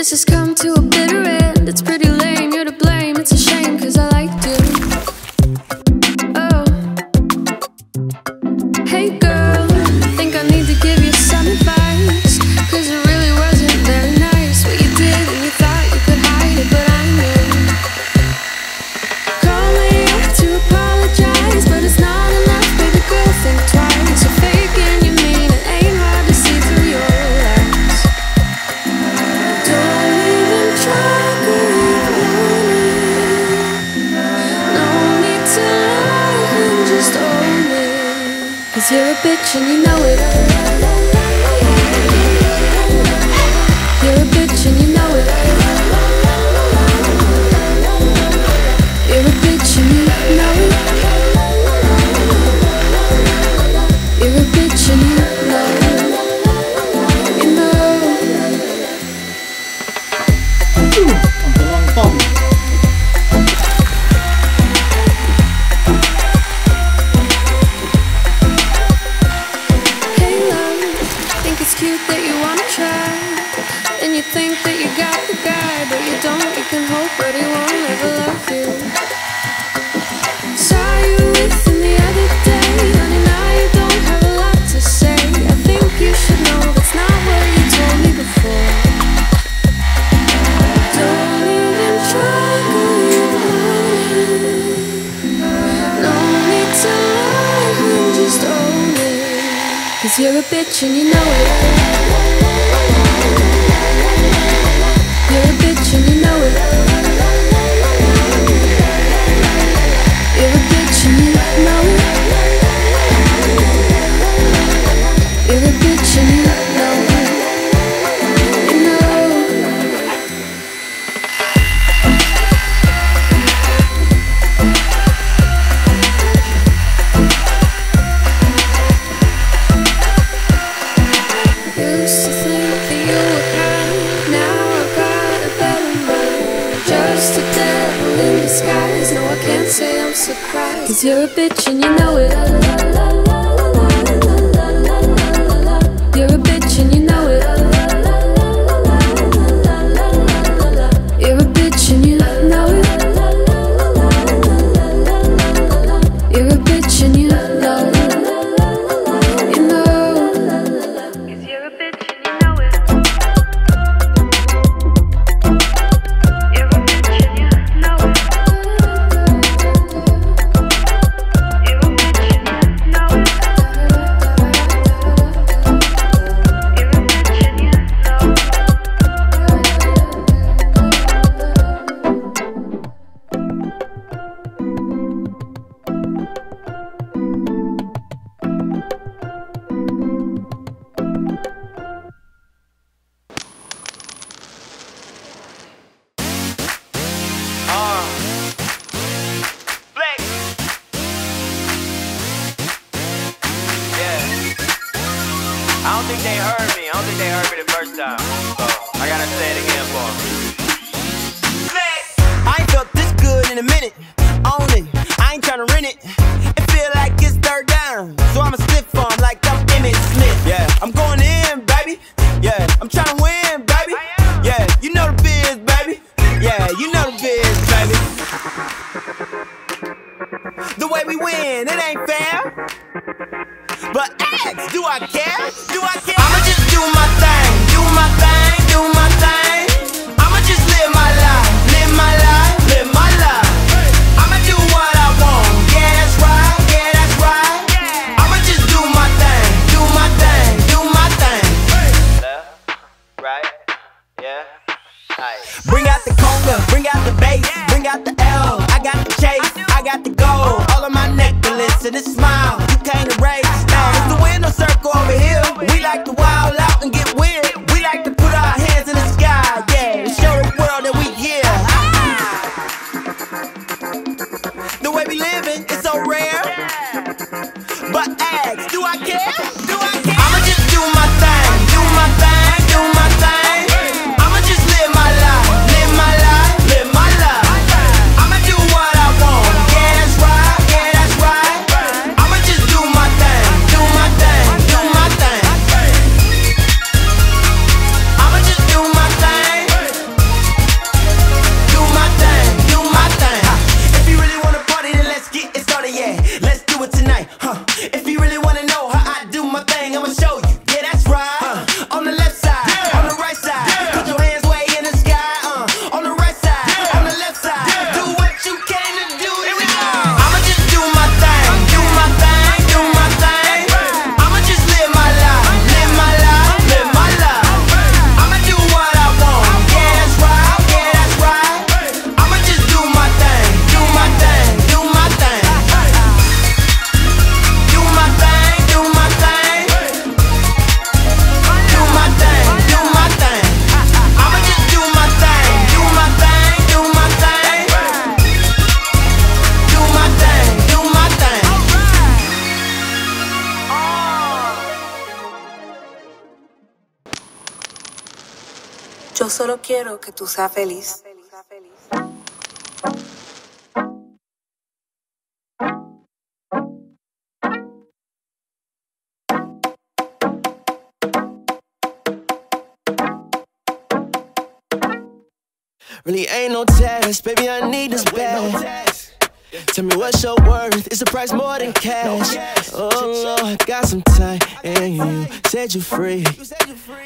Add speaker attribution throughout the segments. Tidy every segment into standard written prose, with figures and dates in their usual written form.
Speaker 1: This has come to a bitter end. It's pretty lame, you're to blame. It's a shame, cause I liked you. Oh, hey girl, think I need to give you some advice, cause it really wasn't very nice what you did, and you thought you could hide it, but I knew. Call me up to apologize, but it's not enough, baby girl, think twice. You're faking, you mean it, ain't hard to see through your lies. Don't even try, girl, no need to lie and just own it, cause you're a bitch and you know it. You're a bitch and you know it. You're a bitch and you know it. You're a bitch and you know it. You know.
Speaker 2: Ang long tom.
Speaker 1: Hey love, think it's cute that you wanna try, and you think that you got the guy, but you don't. You can hope, but he won't ever love you. Saw you with him the other day, honey, now you don't have a lot to say. I think you should know that's not what you told me before. Don't even try, no need to lie and just own it, cause you're a bitch and you know it. You're a bitch and you know it. You're a bitch and you know it. You're a bitch and you know it. You know. Used to think that you were kind, now I got a better mind. Just a devil in disguise, no I can't say I'm surprised, cause you're a bitch and you know it. You're a bitch and you know it. You're a bitch and you know it. You're a bitch and you know it. You know. Cause you're a bitch and you know it. You're a bitch and you know it. You're a bitch and you know it. You're a bitch and you know it.
Speaker 3: Flex. Yeah. I don't think they heard me. I don't think they heard me the first time. So I gotta say it again for them. Flex.
Speaker 4: I ain't felt this good in a minute. Own it, I ain't tryna rent it. It feel like it's third down, so I'ma stiff farm like I'm Emmett Smith. Yeah, I'm going in, baby. Yeah, I'm tryna win, baby. Yeah, you know the biz, baby. Yeah, you know the biz, baby. The way we win, it ain't fair. But ask, do I care? Do I care? I'ma just do my thing, do my thing, do my thing. I'ma just live my life, live my life, live my life. I'ma do what I want, yeah that's right, yeah that's right. I'ma just do my thing, do my thing, do my thing.
Speaker 3: Left, right, yeah. Aight.
Speaker 4: Bring out the conga, bring out the bass, bring out the L. I got the chase, I got the gold. All of my necklace and a smile, you can't erase. It's the winner circle over here. We like to wild out and get weird. We like to put our hands in the sky, yeah, and show the world that we here. The way we living is so rare. But ask, do I care? Do I care? I'ma just do my thing, do my thing, do my thing. I'ma just live my life, live my life, live my life. I'ma do what I want, yeah that's right, yeah that's right. I'ma just do my thing, do my thing, do my thing.
Speaker 5: solo quiero que tú seas feliz.
Speaker 4: Really ain't no test, baby, I need this bad. Tell me what's your worth, is the price more than cash? Oh Lord, got some time, and you said you free.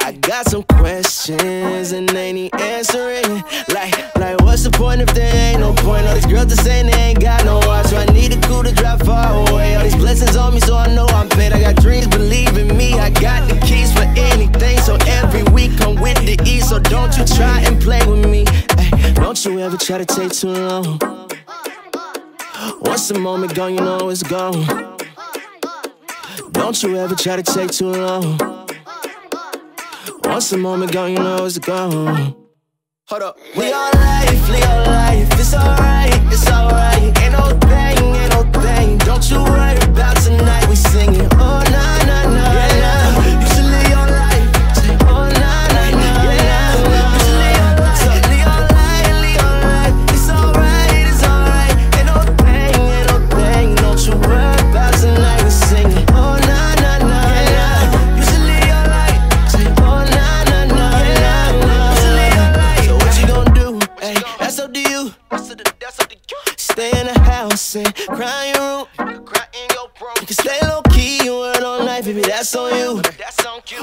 Speaker 4: I got some questions, and they need answering. Like what's the point if there ain't no point? All these girls that say they ain't got no watch, so I need a coupe to drive far away. All these blessings on me, so I know I'm paid. I got dreams, believe in me, I got the keys for anything. So every week come with the E, so don't you try and play with me. Ay, don't you ever try to take too long. Once the moment gone, you know it's gone. Don't you ever try to take too long. Once the moment gone, you know it's gone. Hold up. Live your life, it's alright, it's alright. Ain't no thing, don't you worry about tonight. We singing, oh nah, nah, nah, nah. You should live your life, oh nah, nah, nah, nah. You should live your life, so live your life, it's alright, it's alright. Ain't no thing, don't you worry about tonight. We singing, oh nah, nah, nah, nah. You should live your life, oh nah, nah, nah, nah. You should live your life. So what you gonna do? Ay, that's up to you. Stay in the house and cry in your room. You can stay low key, you earn all night, baby, that's on you.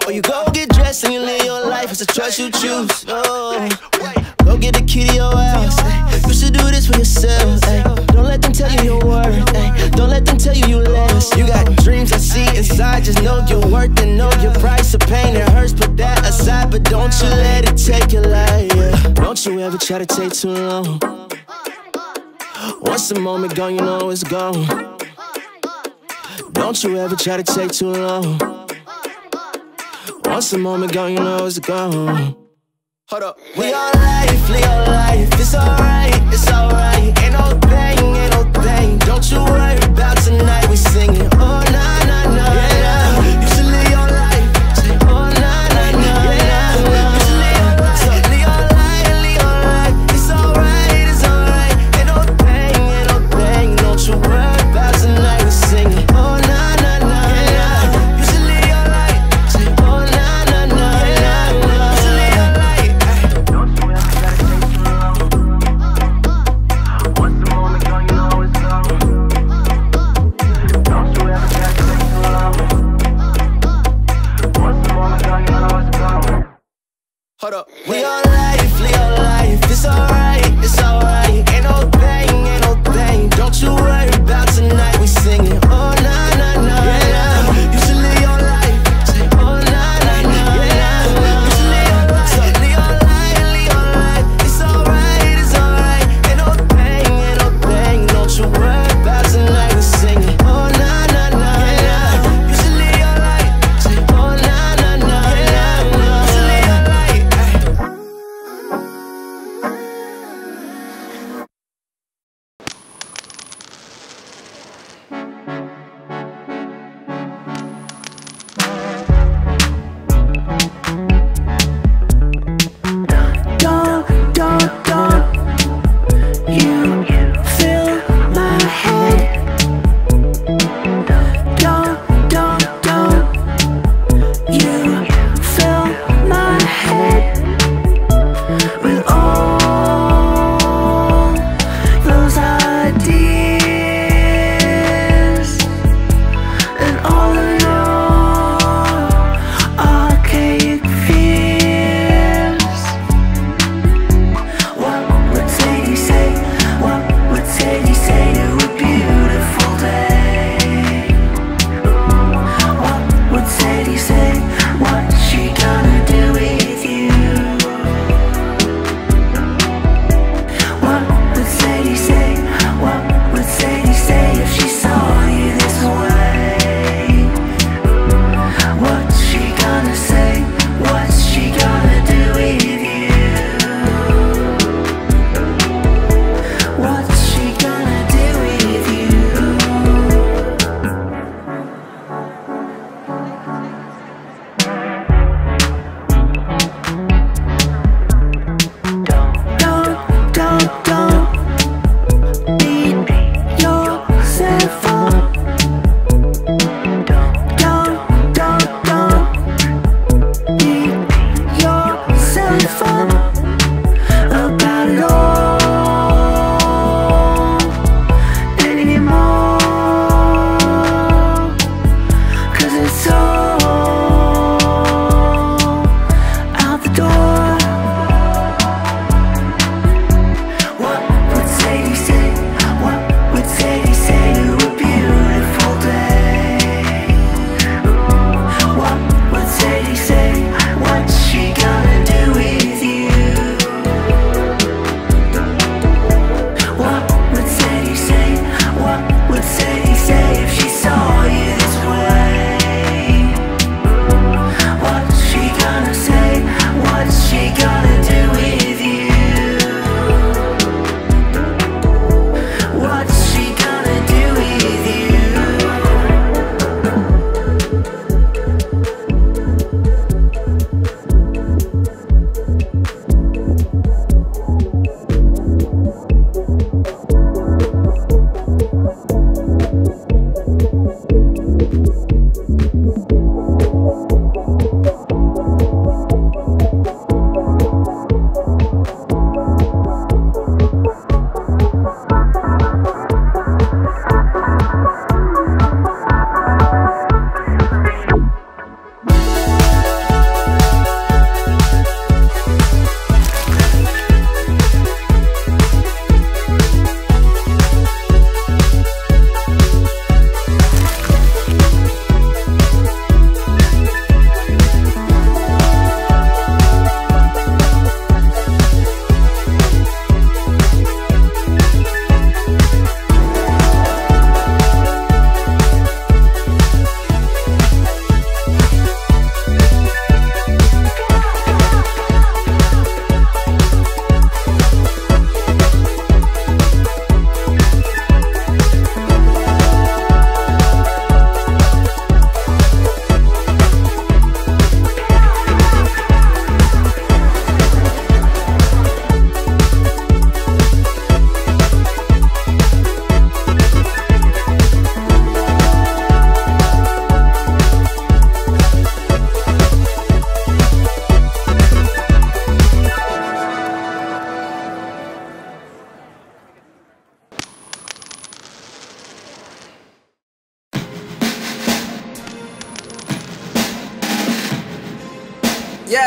Speaker 4: Or you go get dressed and you live your life, it's a choice you choose. Oh, go get the key to your house. Ay, you should do this for yourself. Ay, don't let them tell you your worth. Ay, don't let them tell you less. You got dreams I see inside, just know your worth and know your price of pain. It hurts, put that aside, but don't you let it take your life. Yeah. Don't you ever try to take too long. Once the moment gone, you know it's gone. Don't you ever try to take too long. Once the moment gone, you know it's gone. Hold up. Live your life, it's alright, it's alright. Ain't no thing, don't you worry about tonight. We singing, oh nah, nah, nah, nah. You should live your life, oh nah, nah, nah, nah. You should live your life, so live your life, it's alright, it's alright. Ain't no thing, don't you worry about tonight. We singing, oh nah, nah, nah, nah. You should live your life, oh nah, nah, nah, nah. You should live your life. Don't you ever try to take too long.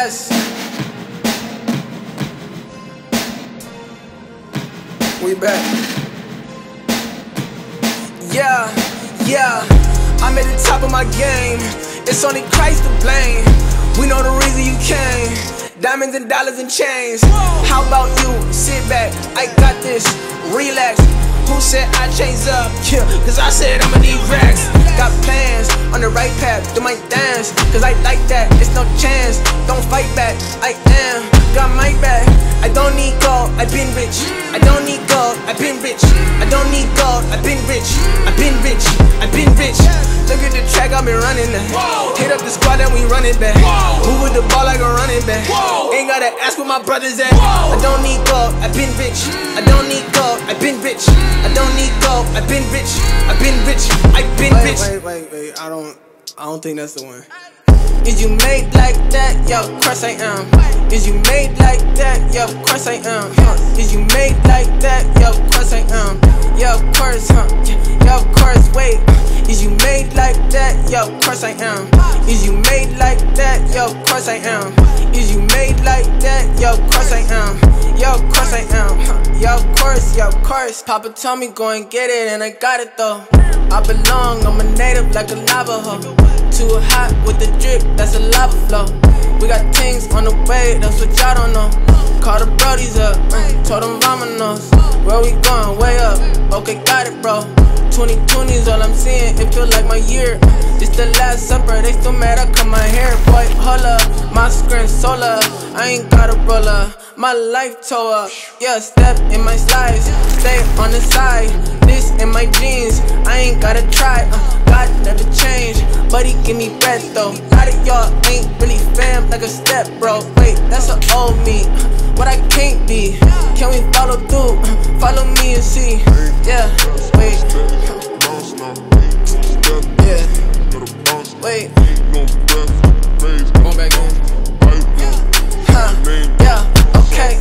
Speaker 6: Yes. We back. Yeah, yeah. I'm at the top of my game. It's only Christ to blame. We know the reason you came. Diamonds and dollars and chains. How about you? Sit back. I got this. Relax. Who said I changed up? Yeah, cause I said I'ma need racks. Got plans on the right path. Do my dance. Cause I like that. It's no chance. Don't fight back. I am. Got my back. I don't need gold. I've been rich. I don't need gold. I've been rich. I don't need gold. I've been rich. I've been rich. I've been rich. Look at the track, I've been running that. Hit up the squad and we run it back. Move with the ball like a running back. Ain't gotta ask where my brothers at. I don't need gold, I've been rich. I don't need gold, I've been rich. I don't need gold, I've been rich. I've been rich, I've been rich. Wait, I don't think that's the one. Is you made like that? Yo, of course I am. Is you made like that? Yo, of course I am. Is you made like that? Yo, of course I am. Yo, of course, yo, of course, wait. Is you made like that? Yo, of course I am. Is you made like that? Yo, of course I am. Is you made like that? Yo, of course I am. Yo, of course I am. Yo, of course, yo, of course. Papa told me go and get it, and I got it though. I belong, I'm a native like a Navajo. Too hot with the drip, that's a lava flow. We got things on the way, that's what y'all don't know. Call the brodies up, told them vamonos. Where we going? Way up. Okay, got it, bro. 2020's all I'm seeing, it feel like my year. This the last supper, they still mad I cut my hair. Boy, hold up, my screen solar. I ain't got a roller, my life toe up. Yeah, step in my slides, stay on the side. This in my jeans, I ain't gotta try. God never changed, but he give me bread though. A lot of y'all ain't really fam like a step, bro. Wait, that's an old me, what I can't be. Can we follow through? Follow me and see. Yeah, wait. Yeah, wait. Going back in. Yeah, okay.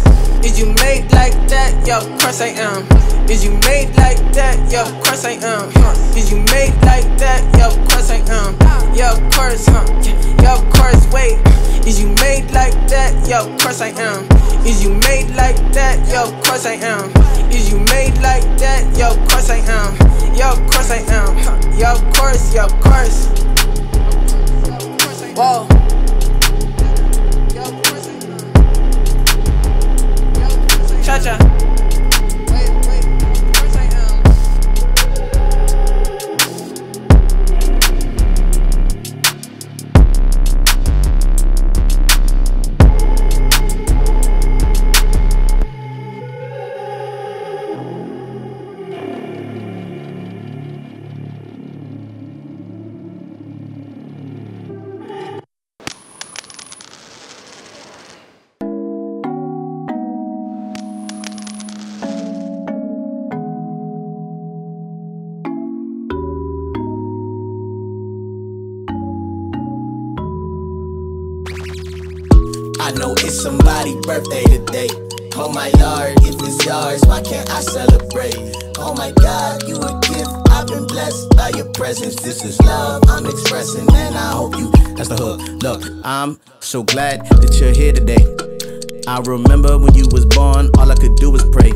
Speaker 6: Is you made like that? Yo, of course I am. Is you made like that? Yo, of course I am. Is you made like that? Yo, of course I am. Yo, of course, yo, of course, wait. Is you made like that? Yo, of course I am. Is you made like that? Yo, of course I am. Is you made like that? Yo, of course I am. Yo, of course I am. Yo, of course, yo, of course. Whoa. Cha-cha.
Speaker 4: I know it's somebody's birthday today. Oh my lord, if it's yours, why can't I celebrate? Oh my god, you a gift, I've been blessed by your presence. This is love I'm expressing, and I hope you. That's the hook. Look, I'm so glad that you're here today. I remember when you was born, all I could do was pray.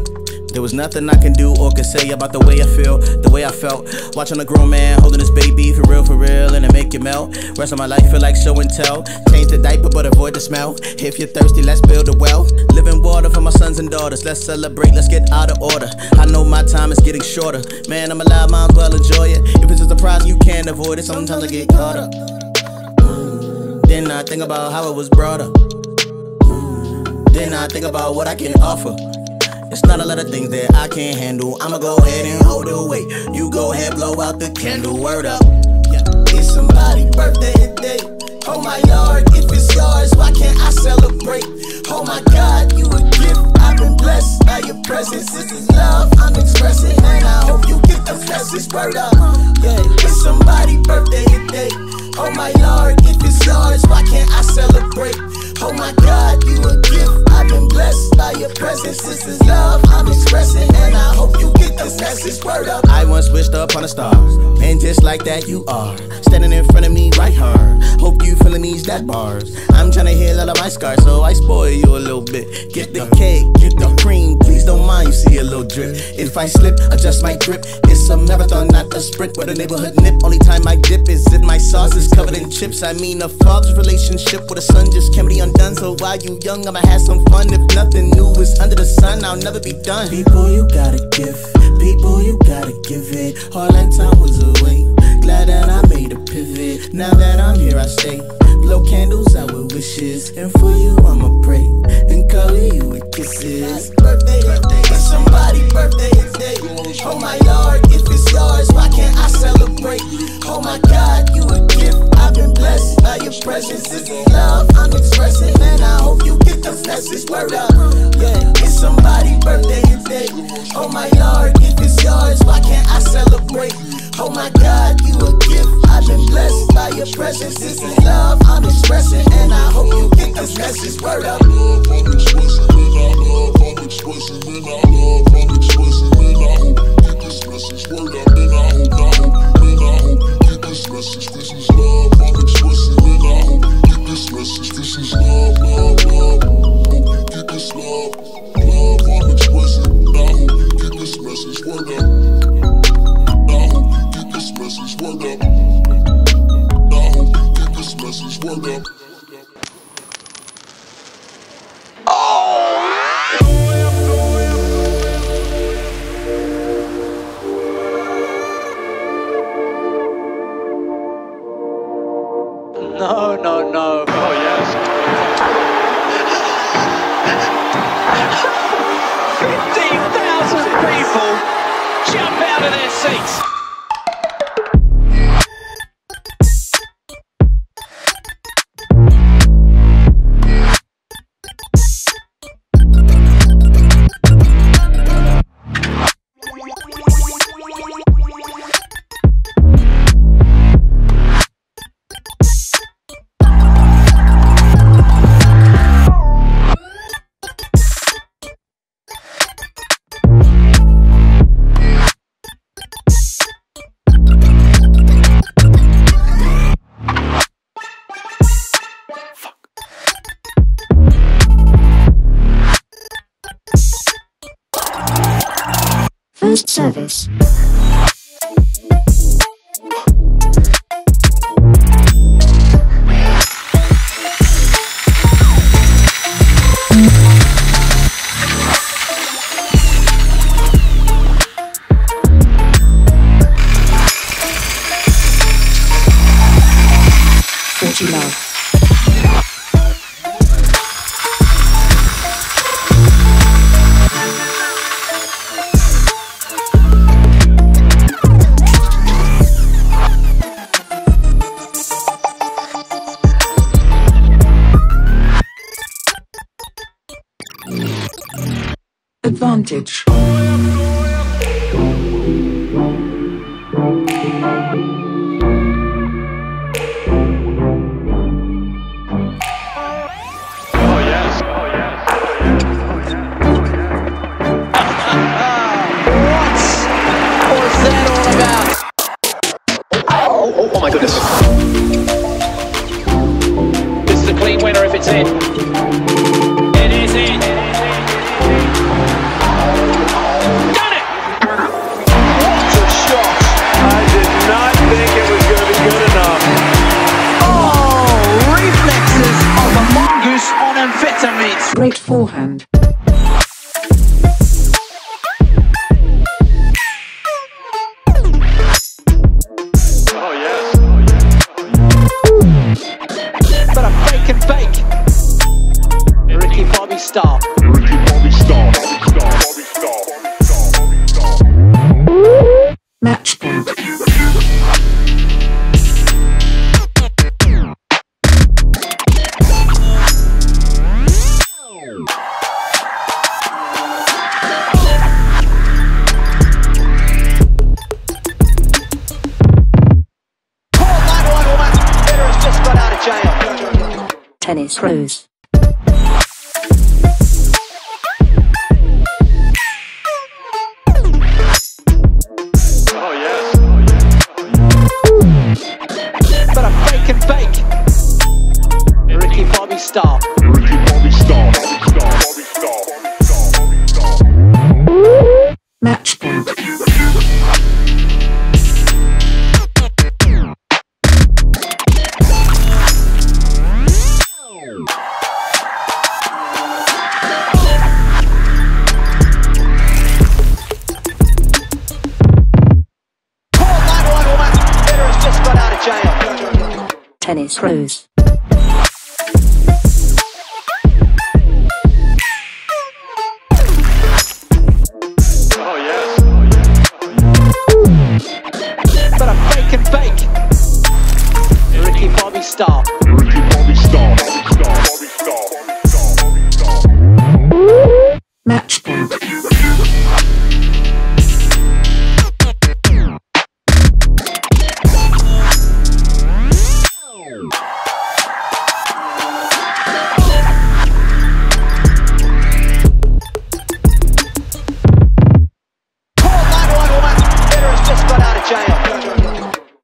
Speaker 4: There was nothing I can do or could say about the way I feel, the way I felt watching a grown man holding his baby for real, and it make you melt. Rest of my life feel like show and tell. Change the diaper but avoid the smell. If you're thirsty, let's build a well. Living water for my sons and daughters. Let's celebrate, let's get out of order. I know my time is getting shorter. Man, I'm alive, might as well enjoy it. If it's a surprise, you can't avoid it. Sometimes I get caught up. Then I think about how it was brought up. Then I think about what I can offer. It's not a lot of things that I can't handle. I'ma go ahead and hold the weight. You go ahead, blow out the candle. Word up. Yeah. It's somebody's birthday today. Oh my lord, if it's yours, why can't I celebrate? Oh my god, you a gift. I've been blessed by your presence. This is love I'm expressing, and I hope you get the message. Word up. Yeah. It's somebody's birthday today. Oh my lord, if it's yours, why can't I celebrate? Oh my god, you a gift. I've been blessed by your presence. This is love I'm expressing, and I hope you get this message. Word up. I once wished upon a star, and
Speaker 7: just like that you are. Standing in front of me right hard. Hope you feeling these that bars. I'm tryna heal all of my scars, so I spoil you a little bit. Get the cake, get the cream, please don't mind you see a little drip. If I slip, adjust my grip. It's a marathon, not a sprint. With a neighborhood nip, only time I dip is if my sauce is covered in chips. I mean a father's relationship with a son just can't be undone. So while you young, I'ma have some fun. If nothing new is under the sun, I'll never be done. People you gotta give, people you gotta give it. All that time was away. Glad that I made a pivot. Now that I'm here, I stay. Blow candles out with wishes, and for you I'ma pray and cover you with kisses. Birthday, it's somebody's birthday today. Oh my Lord, if it's yours, why can't I celebrate? Oh my God, you a gift. I've been blessed by your presence. This is love I'm expressing, and I hope you get the message. Word up, yeah. It's somebody's birthday today. Oh my Lord, if it's yours, why can't I celebrate? Oh my God, you a gift. I've been blessed by your presence. This is love I'm expressing, and I hope you get this message. Word up. I'm expressing, and I love. I'm expressing, and I love. I'm expressing, and I hope you get this message. Word up, and I hope you get this message. This is love. I'm expressing, and I hope you get this message. This is love, love, love. Hope you get this love, love. I'm expressing, and I hope you get this message. Word up. Message, word up. Now I hope you get this message, word up.
Speaker 3: No, no, no. Oh, yes. 15,000 people jump out of their seats.
Speaker 1: First service. Love. Advantage.
Speaker 3: Oh my goodness. This is a clean winner if it's in. It is in. Got it! What a shot! I did not think it was going to be good enough.
Speaker 8: Oh, reflexes of a mongoose on amphetamines.
Speaker 1: Great forehand.
Speaker 8: Star.
Speaker 1: Match point. Tennis pros.
Speaker 9: Tennis pros.
Speaker 8: But a fake and fake. Ricky Bobby Star.
Speaker 9: Match point.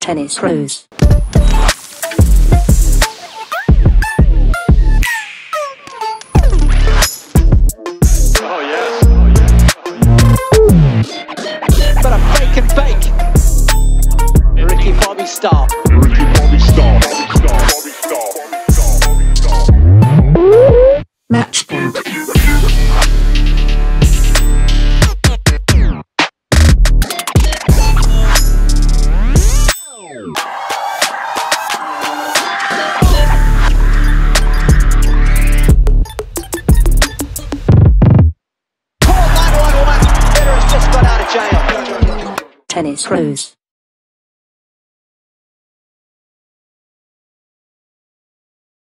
Speaker 9: Tennis pros.
Speaker 8: But a fake and fake. Ricky Bobby Star.
Speaker 9: Match point. Tennis pros.